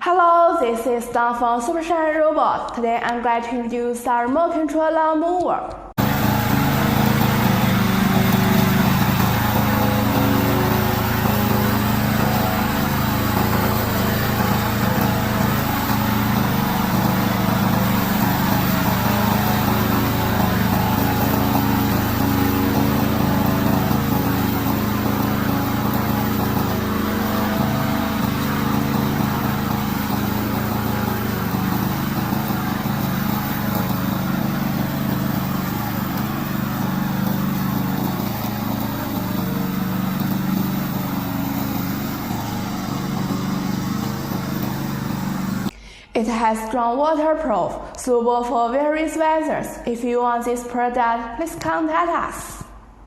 Hello, this is Don from Supershine Robot. Today I'm going to introduce our remote control lawn mower. It has strong waterproof, suitable for various weathers. If you want this product, please contact us.